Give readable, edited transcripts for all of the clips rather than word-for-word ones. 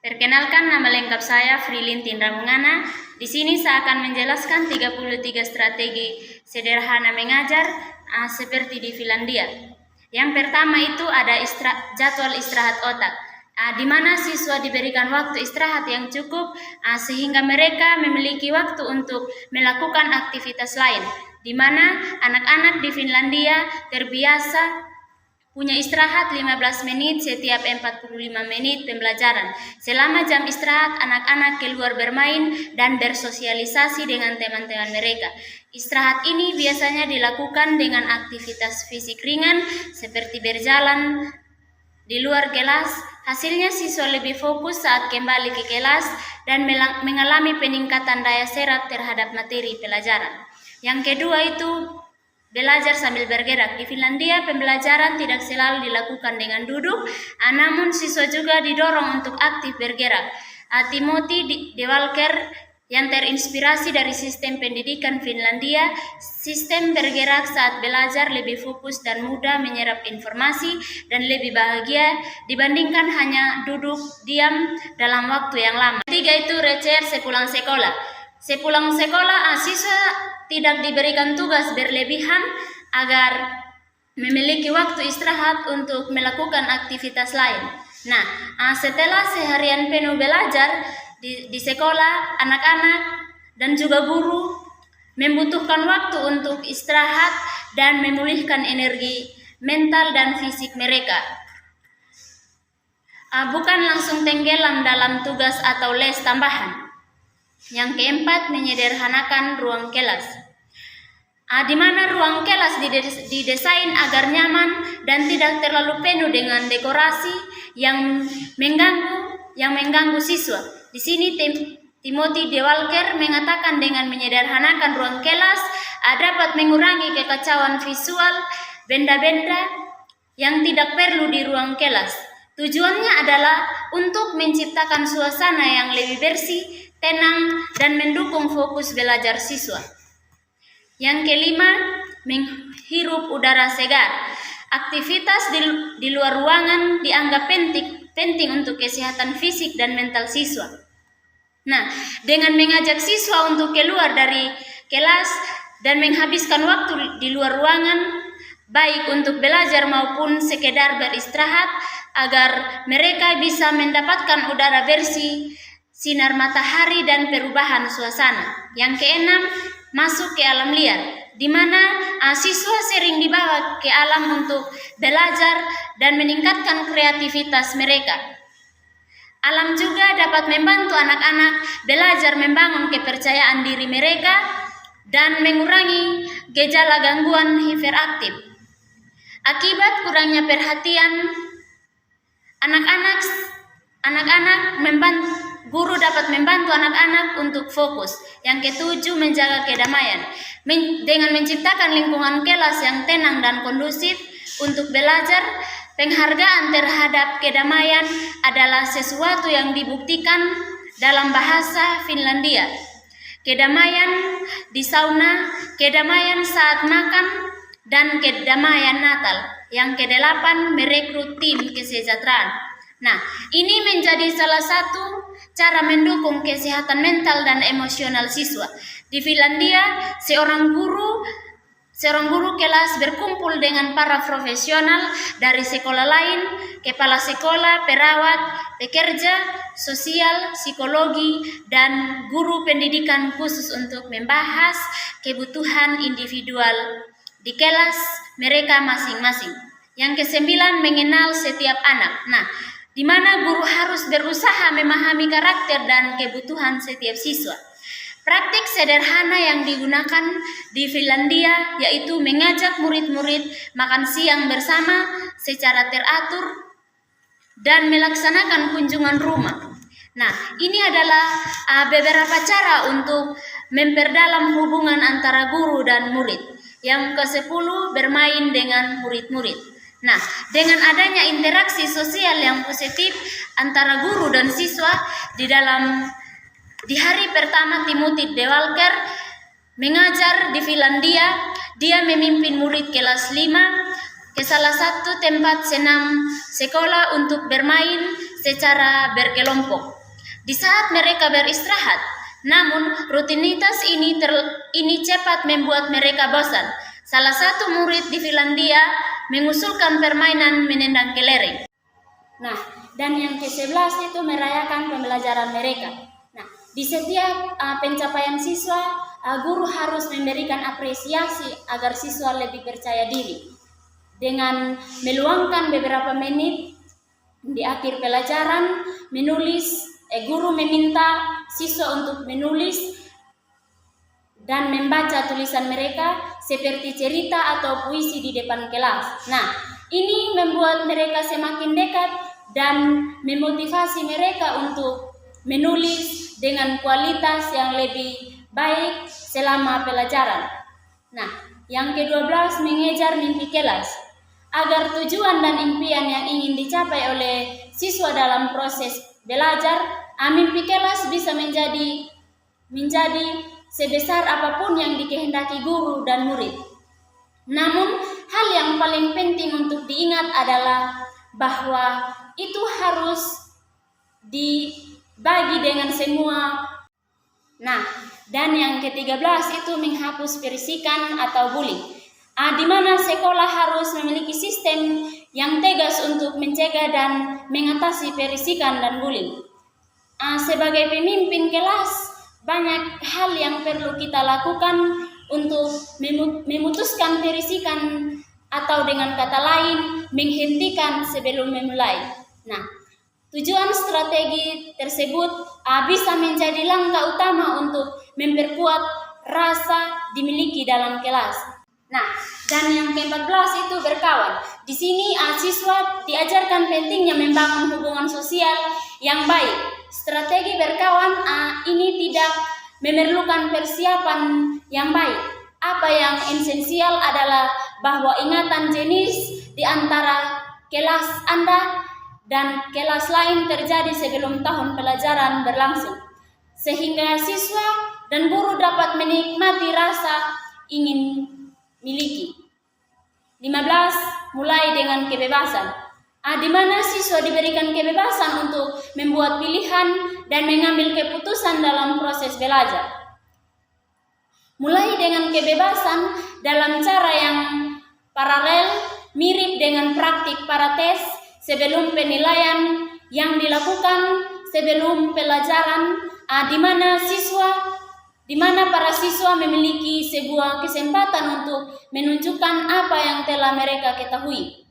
Perkenalkan, nama lengkap saya Frilin Tindra Mungana. Di sini saya akan menjelaskan 33 strategi sederhana mengajar seperti di Finlandia. Yang pertama itu ada jadwal istirahat otak, di mana siswa diberikan waktu istirahat yang cukup sehingga mereka memiliki waktu untuk melakukan aktivitas lain, di mana anak-anak di Finlandia terbiasa punya istirahat 15 menit setiap 45 menit pembelajaran. Selama jam istirahat, anak-anak keluar bermain dan bersosialisasi dengan teman-teman mereka. Istirahat ini biasanya dilakukan dengan aktivitas fisik ringan seperti berjalan di luar kelas. Hasilnya siswa lebih fokus saat kembali ke kelas dan mengalami peningkatan daya serap terhadap materi pelajaran. Yang kedua itu belajar sambil bergerak. Di Finlandia, pembelajaran tidak selalu dilakukan dengan duduk, namun siswa juga didorong untuk aktif bergerak. Timothy De Walker yang terinspirasi dari sistem pendidikan Finlandia, sistem bergerak saat belajar lebih fokus dan mudah menyerap informasi dan lebih bahagia dibandingkan hanya duduk diam dalam waktu yang lama. Ketiga itu receh sepulang sekolah. Sepulang sekolah, siswa tidak diberikan tugas berlebihan agar memiliki waktu istirahat untuk melakukan aktivitas lain. Nah, setelah seharian penuh belajar di sekolah, anak-anak dan juga guru membutuhkan waktu untuk istirahat dan memulihkan energi mental dan fisik mereka. Bukan langsung tenggelam dalam tugas atau les tambahan. Yang keempat, menyederhanakan ruang kelas. Di mana ruang kelas didesain agar nyaman dan tidak terlalu penuh dengan dekorasi yang mengganggu siswa. Di sini Timothy De Walker mengatakan dengan menyederhanakan ruang kelas dapat mengurangi kekacauan visual benda-benda yang tidak perlu di ruang kelas. Tujuannya adalah untuk menciptakan suasana yang lebih bersih, tenang, dan mendukung fokus belajar siswa. Yang kelima, menghirup udara segar. Aktivitas di luar ruangan dianggap penting untuk kesehatan fisik dan mental siswa. Nah, dengan mengajak siswa untuk keluar dari kelas dan menghabiskan waktu di luar ruangan, baik untuk belajar maupun sekedar beristirahat, agar mereka bisa mendapatkan udara bersih, sinar matahari, dan perubahan suasana. Yang keenam, masuk ke alam liar, di mana siswa sering dibawa ke alam untuk belajar dan meningkatkan kreativitas mereka. Alam juga dapat membantu anak-anak belajar membangun kepercayaan diri mereka dan mengurangi gejala gangguan hiperaktif. Akibat kurangnya perhatian, guru dapat membantu anak-anak untuk fokus. Yang ketujuh, menjaga kedamaian. Dengan menciptakan lingkungan kelas yang tenang dan kondusif untuk belajar, penghargaan terhadap kedamaian adalah sesuatu yang dibuktikan dalam bahasa Finlandia. Kedamaian di sauna, kedamaian saat makan, dan kedamaian Natal. Yang kedelapan, merekrut tim kesejahteraan. Nah, ini menjadi salah satu cara mendukung kesehatan mental dan emosional siswa. Di Finlandia, seorang guru kelas berkumpul dengan para profesional dari sekolah lain, kepala sekolah, perawat, pekerja sosial, psikologi, dan guru pendidikan khusus untuk membahas kebutuhan individual di kelas mereka masing-masing. Yang kesembilan, mengenal setiap anak. Nah, di mana guru harus berusaha memahami karakter dan kebutuhan setiap siswa. Praktik sederhana yang digunakan di Finlandia yaitu mengajak murid-murid makan siang bersama secara teratur dan melaksanakan kunjungan rumah. Nah, ini adalah beberapa cara untuk memperdalam hubungan antara guru dan murid. Yang ke-10, bermain dengan murid-murid. Nah, dengan adanya interaksi sosial yang positif antara guru dan siswa di hari pertama Timothy De Walker mengajar di Finlandia, dia memimpin murid kelas 5 ke salah satu tempat senam sekolah untuk bermain secara berkelompok di saat mereka beristirahat. Namun rutinitas ini cepat membuat mereka bosan. Salah satu murid di Finlandia mengusulkan permainan menendang kelereng. Nah, dan yang ke-11 itu merayakan pembelajaran mereka. Nah, di setiap pencapaian siswa, guru harus memberikan apresiasi agar siswa lebih percaya diri. Dengan meluangkan beberapa menit di akhir pelajaran, guru meminta siswa untuk menulis dan membaca tulisan mereka seperti cerita atau puisi di depan kelas. Nah, ini membuat mereka semakin dekat dan memotivasi mereka untuk menulis dengan kualitas yang lebih baik selama pelajaran. Nah, yang ke-12 mengejar mimpi kelas. Agar tujuan dan impian yang ingin dicapai oleh siswa dalam proses belajar, mimpi kelas bisa menjadi sebesar apapun yang dikehendaki guru dan murid. Namun, hal yang paling penting untuk diingat adalah bahwa itu harus dibagi dengan semua. Nah, dan yang ke-13 itu menghapus perisikan atau bullying. Di mana sekolah harus memiliki sistem yang tegas untuk mencegah dan mengatasi perisikan dan bullying. Sebagai pemimpin kelas, banyak hal yang perlu kita lakukan untuk memutuskan perisikan atau dengan kata lain menghentikan sebelum memulai. Nah, tujuan strategi tersebut bisa menjadi langkah utama untuk memperkuat rasa dimiliki dalam kelas. Nah, dan yang ke-14 itu berkawan. Di sini siswa diajarkan pentingnya membangun hubungan sosial yang baik. Strategi berkawan ini tidak memerlukan persiapan yang baik. Apa yang esensial adalah bahwa ingatan jenis di antara kelas Anda dan kelas lain terjadi sebelum tahun pelajaran berlangsung, sehingga siswa dan guru dapat menikmati rasa ingin miliki. 15. Mulai dengan kebebasan. Di mana siswa diberikan kebebasan untuk membuat pilihan dan mengambil keputusan dalam proses belajar. Mulai dengan kebebasan dalam cara yang paralel, mirip dengan praktik para tes sebelum penilaian yang dilakukan sebelum pelajaran, di mana para siswa memiliki sebuah kesempatan untuk menunjukkan apa yang telah mereka ketahui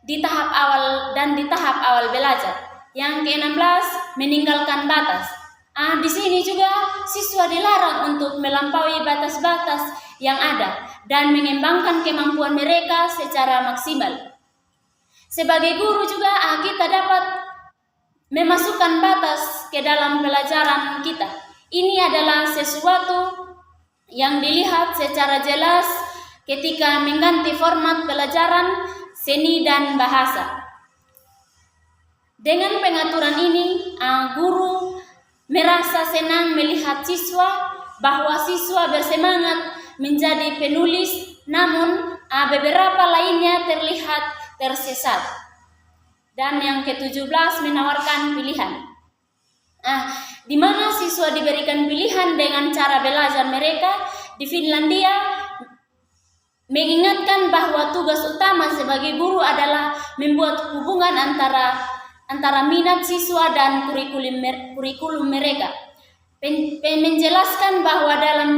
di tahap awal belajar. Yang ke-16, meninggalkan batas. Di sini juga siswa dilarang untuk melampaui batas-batas yang ada dan mengembangkan kemampuan mereka secara maksimal. Sebagai guru juga kita dapat memasukkan batas ke dalam pelajaran kita. Ini adalah sesuatu yang dilihat secara jelas ketika mengganti format pelajaran seni dan bahasa. Dengan pengaturan ini, guru merasa senang melihat siswa bahwa siswa bersemangat menjadi penulis, namun beberapa lainnya terlihat tersesat. Dan yang ke-17 menawarkan pilihan. Di mana siswa diberikan pilihan dengan cara belajar mereka di Finlandia mengingatkan bahwa tugas utama sebagai guru adalah membuat hubungan antara minat siswa dan kurikulum mereka. Menjelaskan bahwa dalam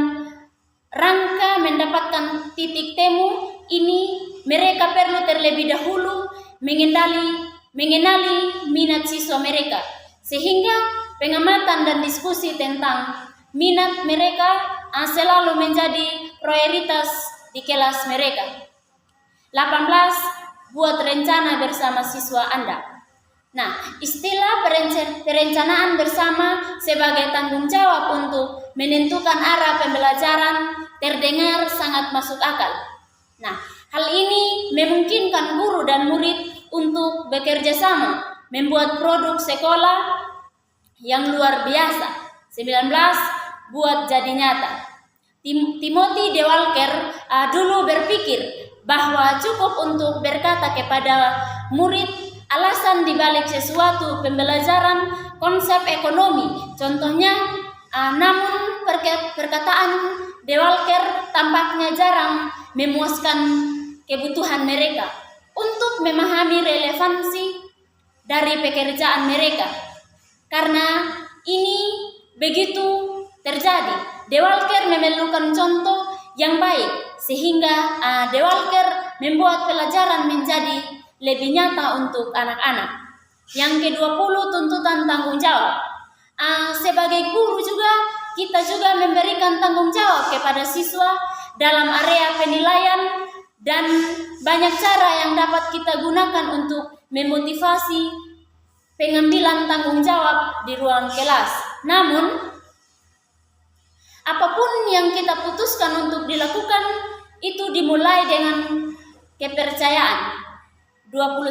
rangka mendapatkan titik temu ini, mereka perlu terlebih dahulu mengenali minat siswa mereka, sehingga pengamatan dan diskusi tentang minat mereka selalu menjadi prioritas di kelas mereka. 18. Buat rencana bersama siswa Anda. Nah, istilah perencanaan bersama sebagai tanggung jawab untuk menentukan arah pembelajaran terdengar sangat masuk akal. Nah, hal ini memungkinkan guru dan murid untuk bekerja sama, membuat produk sekolah yang luar biasa. 19. Buat jadi nyata. Timothy D. Walker dulu berpikir bahwa cukup untuk berkata kepada murid alasan dibalik sesuatu pembelajaran konsep ekonomi. Contohnya, namun perkataan De Walker tampaknya jarang memuaskan kebutuhan mereka untuk memahami relevansi dari pekerjaan mereka. Karena ini begitu terjadi, De Walker memerlukan contoh yang baik sehingga De Walker membuat pelajaran menjadi lebih nyata untuk anak-anak. Yang ke-20, tuntutan tanggung jawab. Sebagai guru juga, kita juga memberikan tanggung jawab kepada siswa dalam area penilaian, dan banyak cara yang dapat kita gunakan untuk memotivasi pengambilan tanggung jawab di ruang kelas. Namun, apapun yang kita putuskan untuk dilakukan, itu dimulai dengan kepercayaan. 21,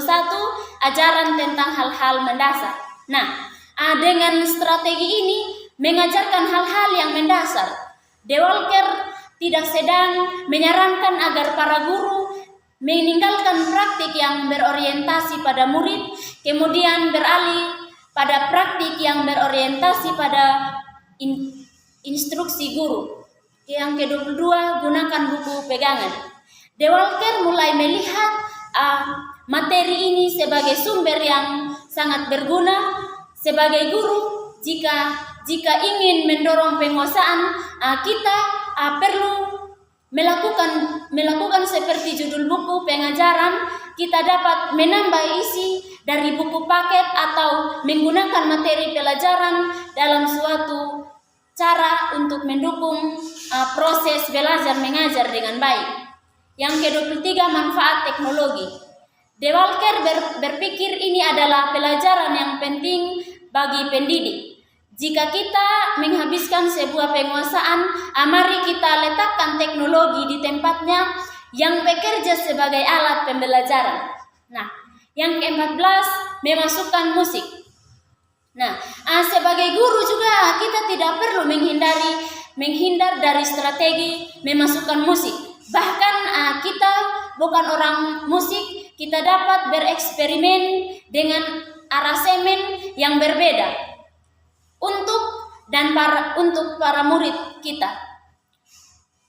ajaran tentang hal-hal mendasar. Nah, dengan strategi ini mengajarkan hal-hal yang mendasar. De Walker tidak sedang menyarankan agar para guru meninggalkan praktik yang berorientasi pada murid, kemudian beralih pada praktik yang berorientasi pada instruksi guru. Yang ke-22, gunakan buku pegangan. De Walker mulai melihat materi ini sebagai sumber yang sangat berguna sebagai guru. Jika ingin mendorong penguasaan, kita perlu melakukan seperti judul buku pengajaran. Kita dapat menambah isi dari buku paket atau menggunakan materi pelajaran dalam suatu cara untuk mendukung proses belajar mengajar dengan baik. Yang ke-23, manfaat teknologi. De Walker berpikir ini adalah pelajaran yang penting bagi pendidik. Jika kita menghabiskan sebuah penguasaan, mari kita letakkan teknologi di tempatnya yang bekerja sebagai alat pembelajaran. Nah, yang ke-14, memasukkan musik. Nah, sebagai guru juga kita tidak perlu menghindar dari strategi memasukkan musik. Bahkan kita bukan orang musik, kita dapat bereksperimen dengan aransemen yang berbeda untuk para murid kita.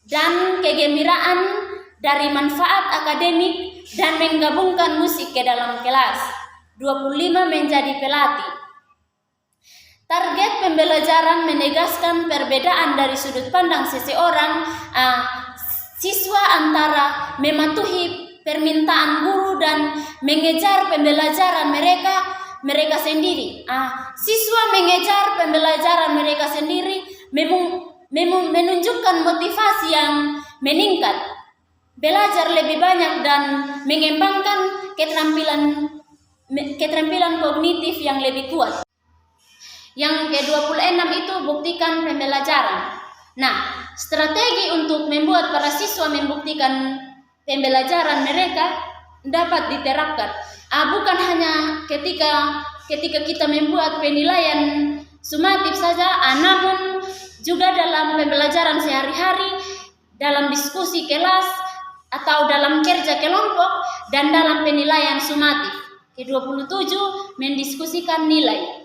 Dan kegembiraan dari manfaat akademik dan menggabungkan musik ke dalam kelas. 25, menjadi pelatih. Target pembelajaran menegaskan perbedaan dari sudut pandang seseorang siswa antara mematuhi permintaan guru dan mengejar pembelajaran mereka sendiri. Siswa mengejar pembelajaran mereka sendiri menunjukkan motivasi yang meningkat, belajar lebih banyak dan mengembangkan keterampilan kognitif yang lebih kuat. Yang ke-26 itu buktikan pembelajaran. Nah, strategi untuk membuat para siswa membuktikan pembelajaran mereka dapat diterapkan. Bukan hanya ketika kita membuat penilaian sumatif saja, namun juga dalam pembelajaran sehari-hari, dalam diskusi kelas atau dalam kerja kelompok dan dalam penilaian sumatif. Ke-27, mendiskusikan nilai.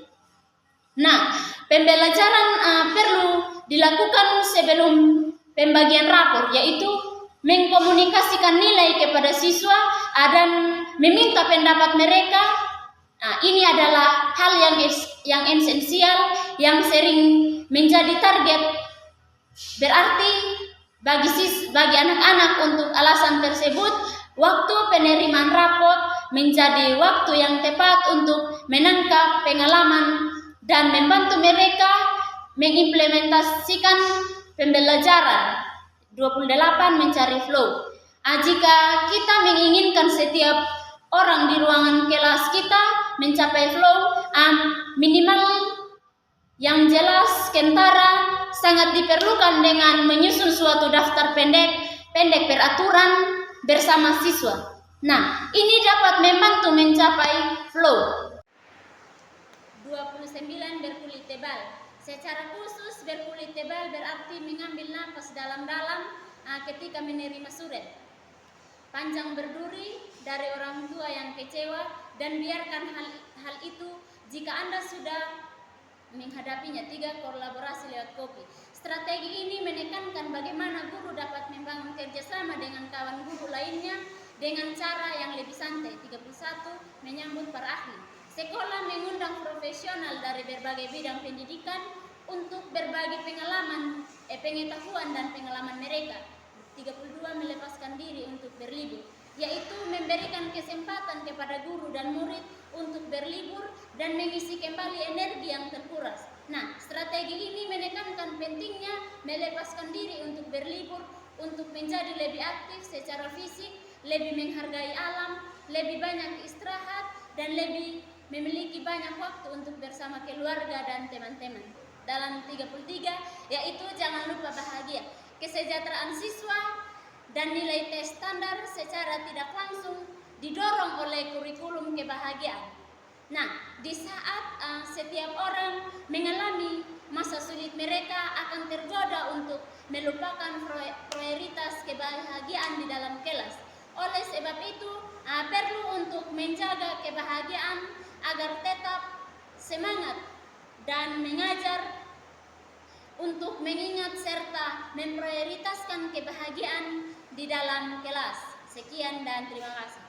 Nah, pembelajaran perlu dilakukan sebelum pembagian rapor, yaitu mengkomunikasikan nilai kepada siswa dan meminta pendapat mereka. Ini adalah hal yang esensial yang sering menjadi target. Berarti bagi anak-anak untuk alasan tersebut, waktu penerimaan rapor menjadi waktu yang tepat untuk menangkap pengalaman dan membantu mereka mengimplementasikan pembelajaran. 28, mencari flow. Jika kita menginginkan setiap orang di ruangan kelas kita mencapai flow, minimal yang jelas kentara sangat diperlukan dengan menyusun suatu daftar pendek peraturan bersama siswa. Nah, ini dapat membantu mencapai flow. 29, berkulit tebal. Secara khusus, berkulit tebal berarti mengambil nafas dalam-dalam ketika menerima surat. Panjang berduri dari orang tua yang kecewa dan biarkan hal itu jika Anda sudah menghadapinya. 3. Kolaborasi lewat kopi. Strategi ini menekankan bagaimana guru dapat membangun kerjasama dengan kawan guru lainnya dengan cara yang lebih santai. 31. Menyambut para ahli. Sekolah mengundang profesional dari berbagai bidang pendidikan untuk berbagi pengetahuan dan pengalaman mereka. 32. Melepaskan diri untuk berlibur, yaitu memberikan kesempatan kepada guru dan murid untuk berlibur dan mengisi kembali energi yang terkuras. Nah, strategi ini menekankan pentingnya melepaskan diri untuk berlibur, untuk menjadi lebih aktif secara fisik, lebih menghargai alam, lebih banyak istirahat, dan lebih memiliki banyak waktu untuk bersama keluarga dan teman-teman. Dalam 33, yaitu jangan lupa bahagia. Kesejahteraan siswa dan nilai tes standar secara tidak langsung didorong oleh kurikulum kebahagiaan. Nah, di saat setiap orang mengalami masa sulit, mereka akan tergoda untuk melupakan prioritas kebahagiaan di dalam kelas. Oleh sebab itu, perlu untuk menjaga kebahagiaan agar tetap semangat dan mengajar untuk mengingat serta memprioritaskan kebahagiaan di dalam kelas. Sekian dan terima kasih.